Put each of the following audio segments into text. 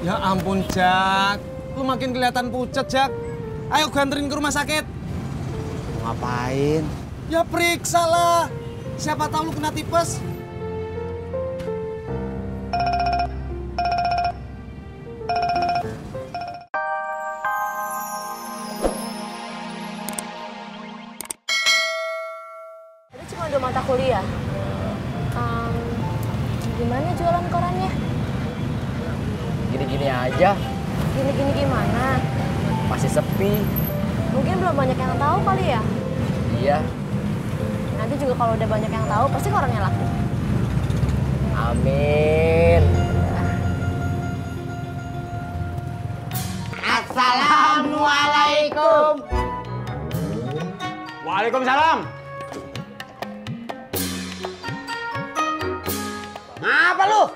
Ya ampun, Jak. Lu makin kelihatan pucet, Jak. Ayo gue anterin ke rumah sakit. Ngapain? Ya periksa lah. Siapa tahu lu kena tipes. Itu cuma 2 mata kuliah. Gimana jualan korannya? Gini-gini aja. Gini-gini gimana? Masih sepi. Mungkin belum banyak yang tahu kali ya? Iya. Nanti juga kalau udah banyak yang tahu, pasti korannya laku. Amin. Assalamualaikum. Waalaikumsalam. Ngapa lu?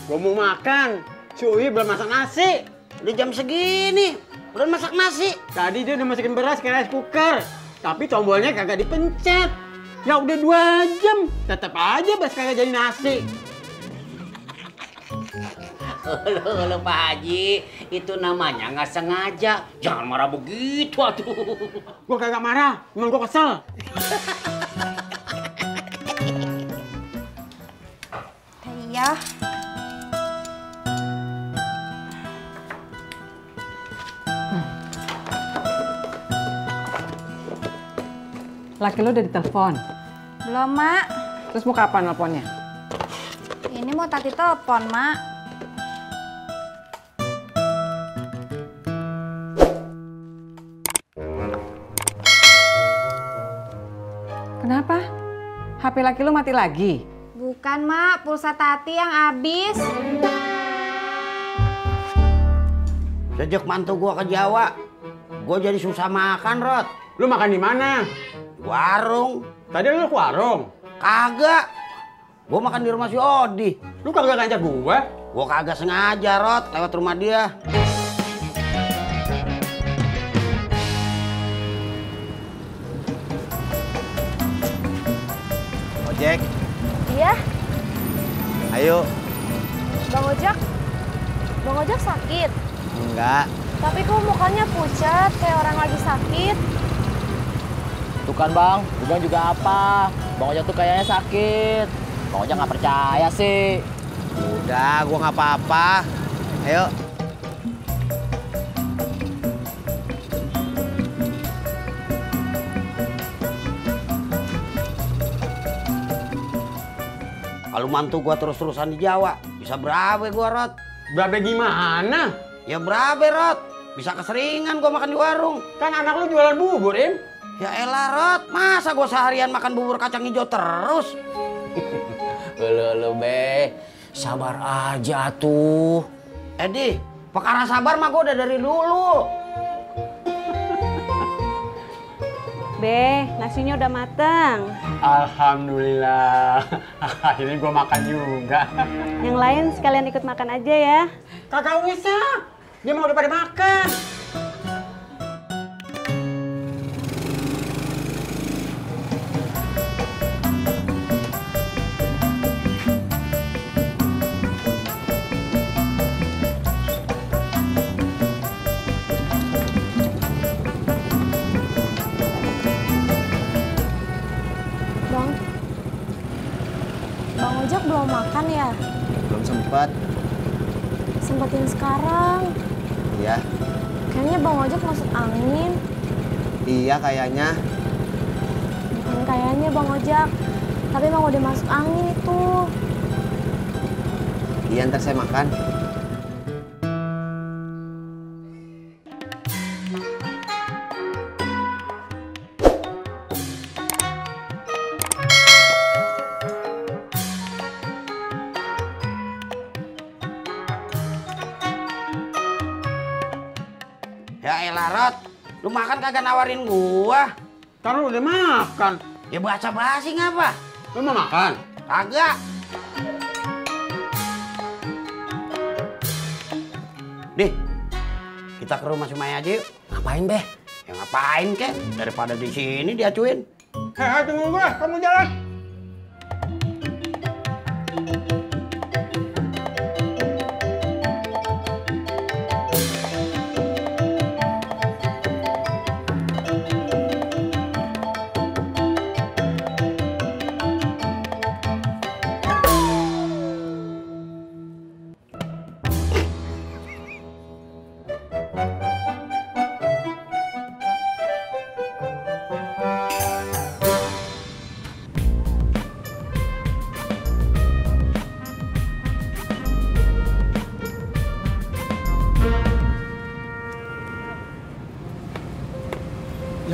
Gue mau makan. Si Uy belum masak nasi. Udah jam segini, udah masak nasi. Tadi dia udah masukin beras ke rice cooker. Tapi tombolnya kagak dipencet. Ya udah 2 jam. Tetep aja beras kagak jadi nasi. Lu Pak Haji, itu namanya nggak sengaja. Jangan marah begitu atuh. Gue kagak marah, emang gue kesel. Iya. Laki lo udah ditelepon? Belum, Mak. Terus mau kapan teleponnya? Ini mau tadi telepon, Mak. Kenapa? HP laki lo mati lagi? Bukan, Mak. Pulsa Tati yang habis. Sejak mantu gua ke Jawa, gua jadi susah makan, Rod. Lu makan di mana? Warung. Tadi lu ke warung. Kagak. Gua makan di rumah si Odi. Lu kagak ngajak gue? Gua kagak sengaja, Rod, lewat rumah dia. Ojek, Iya, ayo. Bang Ojak. Bang Ojak sakit. Enggak. Tapi kok mukanya pucat, kayak orang lagi sakit. Tuh kan bang, gue bilang juga apa? Bang Ojak tuh kayaknya sakit. Bang Ojak nggak percaya sih. Udah, gue nggak apa-apa. Ayo. Kalau mantu gua terus-terusan di Jawa, bisa berapa gua, Rod? Berapa gimana? Ya berapa, Rod? Bisa keseringan gua makan di warung. Kan anak lu jualan bubur, Im. Ya elah, Rod. Masa gua seharian makan bubur kacang hijau terus? Lu be, sabar aja tuh. Edi, perkara sabar mah gua udah dari dulu. Be, nasinya udah mateng. Alhamdulillah. Akhirnya gue makan juga. Yang lain sekalian ikut makan aja ya. Kakak usah. Dia mau udah pada makan. Bang Ojak belum makan ya? Belum sempet. Sempetin sekarang. Iya. Kayaknya Bang Ojak masuk angin. Iya kayaknya. Bukan kayaknya Bang Ojak. Tapi emang udah masuk angin itu. Iya, ntar saya makan. Ya elah, Rod. Lu makan kagak nawarin gua. Kan lu udah makan. Ya basa-basi ngapa? Lu mau makan? Kagak. Dih, kita ke rumah Sumaya aja yuk. Ngapain be? Ya ngapain kek? Daripada di sini diacuin. Hei, tunggu gue. Kamu jalan.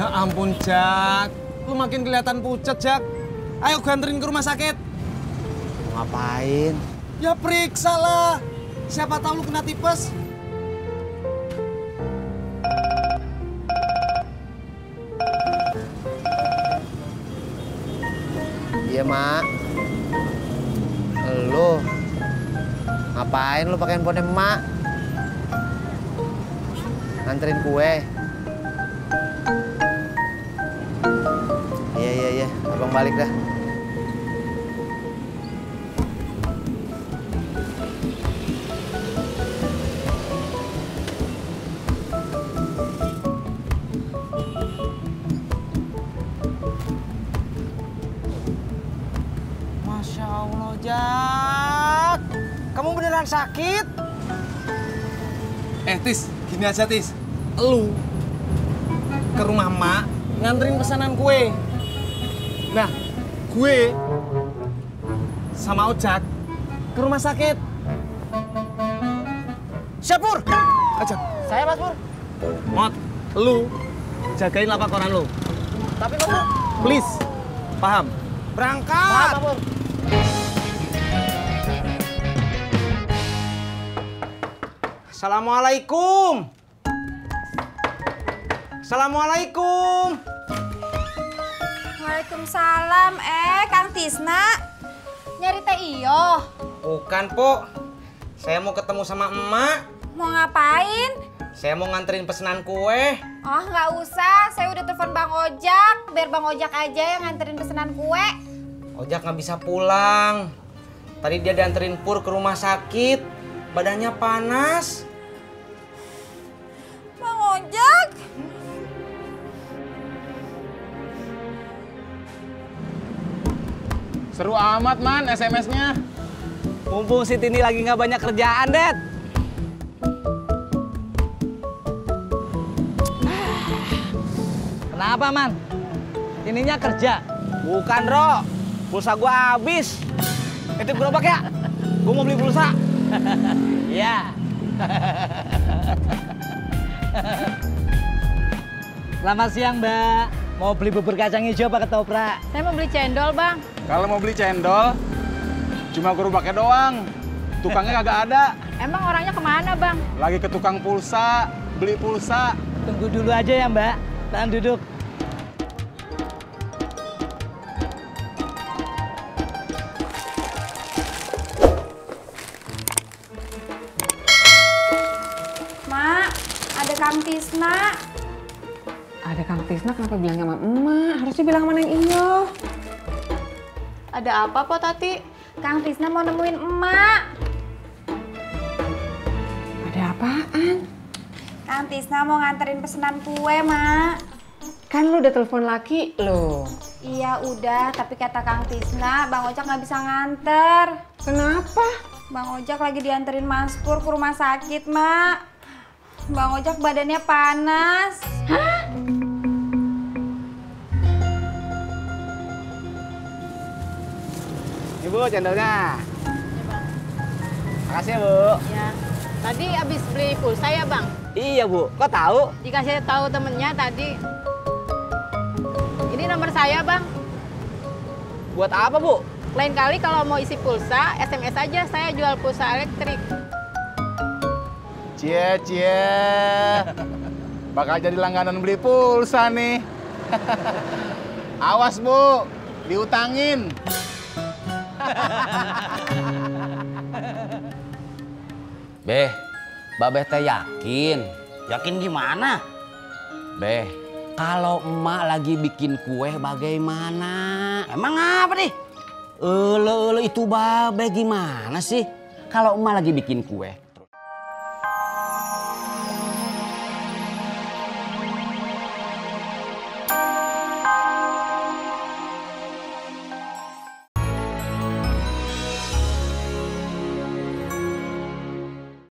Ya ampun, Jak. Lu makin kelihatan pucet, Jak. Ayo gue anterin ke rumah sakit. Mau ngapain? Ya periksa lah. Siapa tahu lu kena tipes. Iya, Mak. Lu ngapain lu pakai handphone Mak? Nganterin kue. Iya. Abang balik dah. Masya Allah, Jak. Kamu beneran sakit? Tis, gini aja, Tis. Lu ke rumah Mak nganterin pesanan kue. Nah, gue sama Ojak ke rumah sakit. Siap, Pur? Ajak. Saya, Mas Pur. Mot, lu jagain lapak koran lu. Tapi, Mas Pur. Please. Paham? Berangkat. Paham, Mas Pur. Assalamualaikum. Assalamualaikum. Waalaikumsalam. Kang Tisna. Nyari teh iyo. Bukan, Po. Saya mau ketemu sama emak. Mau ngapain? Saya mau nganterin pesanan kue. Oh, nggak usah. Saya udah telepon Bang Ojak. Biar Bang Ojak aja yang nganterin pesanan kue. Ojak nggak bisa pulang. Tadi dia dianterin Pur ke rumah sakit. Badannya panas. Bang Ojak. Seru amat, Man, SMS-nya. Mumpung si Tini lagi nggak banyak kerjaan, Det. Kenapa, Man? Tininya kerja? Bukan, Ro. Pulsa gua habis. Titip gerobak ya? Gua mau beli pulsa. Iya. Selamat siang, Mbak. Mau beli bubur kacang hijau apa ketoprak? Saya mau beli cendol, Bang. Kalau mau beli cendol, cuma gerobaknya doang. Tukangnya kagak ada. Emang orangnya kemana, Bang? Lagi ke tukang pulsa, beli pulsa. Tunggu dulu aja ya, Mbak. Tahan duduk. Mak, ada Kang Tisna. Ada Kang Tisna, kenapa bilang sama emak? Harusnya bilang sama Neng Iyo. Ada apa, Po Tati? Kang Tisna mau nemuin emak. Ada apaan? Kang Tisna mau nganterin pesanan kue, Mak. Kan lu udah telepon laki lo. Iya udah, tapi kata Kang Tisna, Bang Ojak nggak bisa nganter. Kenapa? Bang Ojak lagi dianterin Mas Pur ke rumah sakit, Mak. Bang Ojak badannya panas. Hah? Ibu, cendolnya. Makasih ya, Bu. Ya. Tadi habis beli pulsa ya, Bang? Iya, Bu. Kok tahu? Dikasih tahu temennya tadi. Ini nomor saya, Bang. Buat apa, Bu? Lain kali kalau mau isi pulsa, SMS aja. Saya jual pulsa elektrik. Cie. Bakal jadi langganan beli pulsa nih. Awas, Bu. Diutangin. Beh, Babeh teh yakin. Yakin gimana? Beh, kalau emak lagi bikin kue bagaimana? Emang apa nih? Itu Babeh gimana sih? Kalau emak lagi bikin kue,